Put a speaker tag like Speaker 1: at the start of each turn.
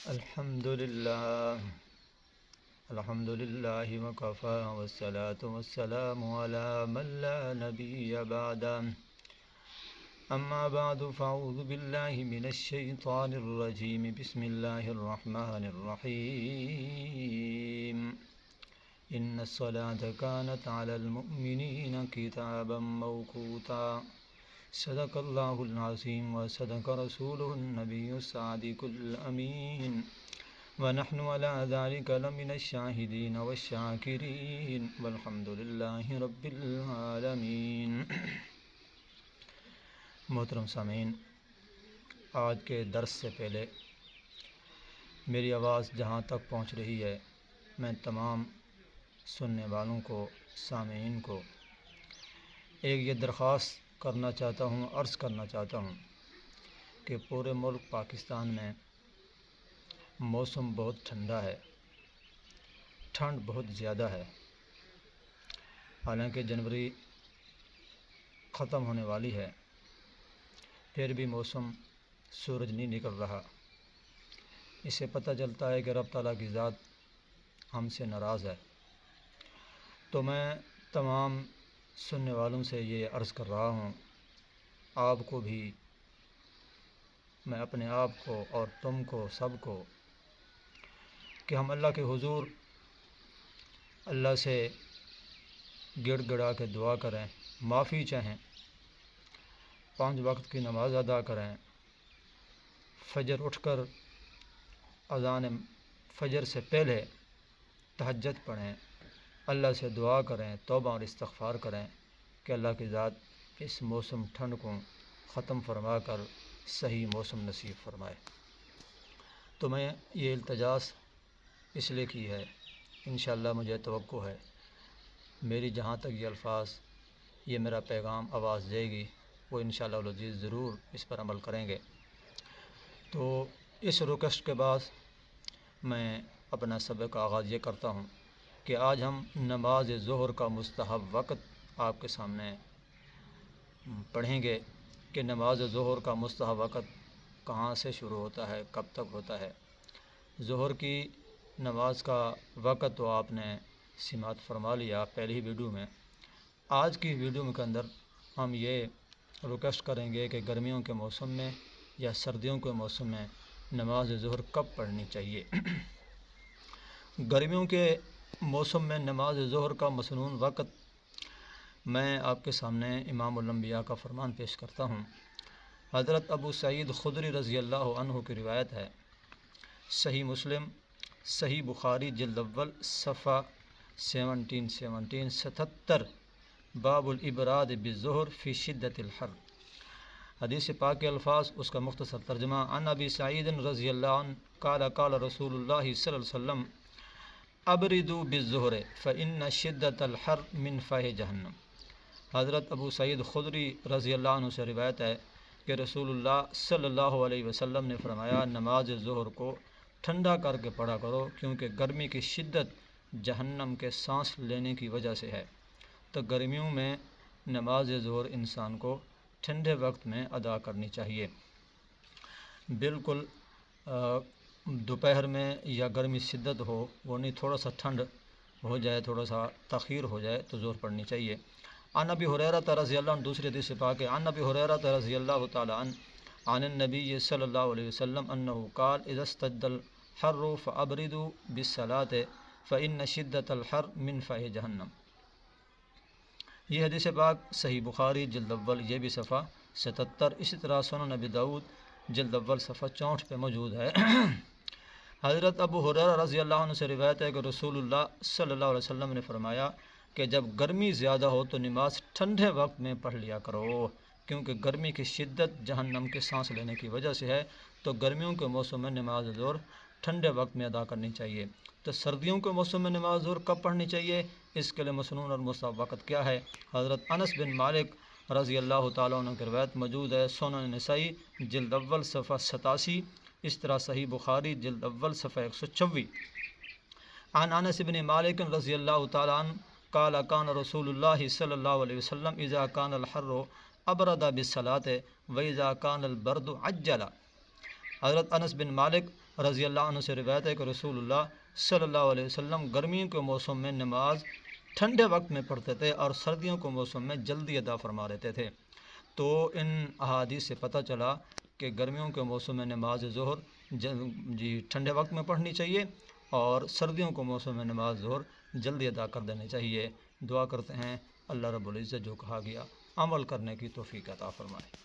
Speaker 1: الحمد لله وكفى والصلاة والسلام على من لا نبي بعده أما بعد فأعوذ بالله من الشيطان الرجيم بسم الله الرحمن الرحيم إن الصلاة كانت على المؤمنين كتابا موقوتا صدق الله العظيم وصدق رسوله النبي الصادق الأمين ونحن على ذلك لمن الشاهدين والشاكرين والحمد لله رب العالمين۔ محترم سامعین، آج کے درس سے پہلے میری آواز جہاں تک پہنچ رہی ہے، میں تمام سننے والوں کو، سامعین کو ایک یہ درخواست کرنا چاہتا ہوں، عرض کرنا چاہتا ہوں کہ پورے ملک پاکستان میں موسم بہت ٹھنڈا ہے، ٹھنڈ بہت زیادہ ہے۔ حالانکہ جنوری ختم ہونے والی ہے، پھر بھی موسم سورج نہیں نکل رہا۔ اس سے پتہ چلتا ہے کہ رب تعالیٰ کی ذات ہم سے ناراض ہے۔ تو میں تمام سننے والوں سے یہ عرض کر رہا ہوں، آپ کو بھی، میں اپنے آپ کو اور تم کو، سب کو، کہ ہم اللہ کے حضور اللہ سے گڑ گڑا کے دعا کریں، معافی چاہیں، 5 وقت کی نماز ادا کریں، فجر اٹھ کر اذان فجر سے پہلے تہجد پڑھیں، اللہ سے دعا کریں، توبہ اور استغفار کریں کہ اللہ کی ذات اس موسم ٹھنڈ کو ختم فرما کر صحیح موسم نصیب فرمائے۔ تو میں یہ التجاس اس لیے کی ہے، انشاءاللہ مجھے توقع ہے میری جہاں تک یہ الفاظ، یہ میرا پیغام آواز دے گی، وہ انشاءاللہ العزیز ضرور اس پر عمل کریں گے۔ تو اس ریکویسٹ کے بعد میں اپنا سبق کا آغاز یہ کرتا ہوں کہ آج ہم نماز ظہر کا مستحب وقت آپ کے سامنے پڑھیں گے کہ نماز ظہر کا مستحب وقت کہاں سے شروع ہوتا ہے، کب تک ہوتا ہے۔ ظہر کی نماز کا وقت تو آپ نے سماعت فرما لیا پہلی ویڈیو میں۔ آج کی ویڈیو کے اندر ہم یہ ریکویسٹ کریں گے کہ گرمیوں کے موسم میں یا سردیوں کے موسم میں نماز ظہر کب پڑھنی چاہیے۔ گرمیوں کے موسم میں نماز ظہر کا مسنون وقت میں آپ کے سامنے امام الانبیاء کا فرمان پیش کرتا ہوں۔ حضرت ابو سعید خدری رضی اللہ عنہ کی روایت ہے، صحیح مسلم، صحیح بخاری جلد اول صفحہ 77 باب الابراد بالظہر فی شدت الحر۔ حدیث پاک کے الفاظ، اس کا مختصر ترجمہ، عن ابی سعید رضی اللہ عنہ قال قال رسول اللہ صلی اللہ علیہ وسلم ابردوا بالظہر فإن شدت الحر من فیح جہنم۔ حضرت ابو سعید خدری رضی اللہ عنہ سے روایت ہے کہ رسول اللہ صلی اللہ علیہ وسلم نے فرمایا، نماز ظہر کو ٹھنڈا کر کے پڑھا کرو کیونکہ گرمی کی شدت جہنم کے سانس لینے کی وجہ سے ہے۔ تو گرمیوں میں نماز ظہر انسان کو ٹھنڈے وقت میں ادا کرنی چاہیے۔ بالکل دوپہر میں یا گرمی شدت ہو وہ نہیں، تھوڑا سا ٹھنڈ ہو جائے، تھوڑا سا تاخیر ہو جائے تو ظہر پڑھنی چاہیے۔ عن ابی ہریرہ رضی اللہ عنہ، دوسری حدیث پاک ہے، عن ابی ہریرہ رضی اللہ تعالی عنہ عن النبی صلی اللہ علیہ وسلم انہ قال اذا اشتد الحر فابردوا بالصلاۃ فإن شدت الحر من فیح جہنم۔ یہ حدیث پاک صحیح بخاری جلد اول، یہ بھی صفحہ 77، اسی طرح سنن ابی داؤد جلد اول صفحہ 64 پہ موجود ہے۔ حضرت ابو ہریرہ رضی اللہ عنہ سے روایت ہے کہ رسول اللہ صلی اللہ علیہ وسلم نے فرمایا کہ جب گرمی زیادہ ہو تو نماز ٹھنڈے وقت میں پڑھ لیا کرو کیونکہ گرمی کی شدت جہنم کے سانس لینے کی وجہ سے ہے۔ تو گرمیوں کے موسم میں نماز ظہر ٹھنڈے وقت میں ادا کرنی چاہیے۔ تو سردیوں کے موسم میں نماز ظہر کب پڑھنی چاہیے، اس کے لیے مسنون اور مستحب وقت کیا ہے؟ حضرت انس بن مالک رضی اللہ تعالیٰ عنہ کی روایت موجود ہے، سنن نسائی جلد اول صفحہ 87، اس طرح صحیح بخاری جلد اول صفحہ 124۔ عن انس بن مالک رضی اللہ تعالیٰ عنہ قال کان رسول اللہ صلی اللہ علیہ وسلم اذا کان الحر ابرد بالصلاۃ واذا کان البرد عجل۔ حضرت انس بن مالک رضی اللہ عنہ سے روایت ہے کہ رسول اللہ صلی اللہ علیہ وسلم گرمیوں کے موسم میں نماز ٹھنڈے وقت میں پڑھتے تھے اور سردیوں کے موسم میں جلدی ادا فرما لیتے تھے۔ تو ان احادیث سے پتہ چلا کہ گرمیوں کے موسم میں نماز ظہر ٹھنڈے وقت میں پڑھنی چاہیے، اور سردیوں کے موسم میں نماز ظہر جلدی ادا کر دینی چاہیے۔ دعا کرتے ہیں اللہ رب العزت جو کہا گیا عمل کرنے کی توفیق عطا فرمائے۔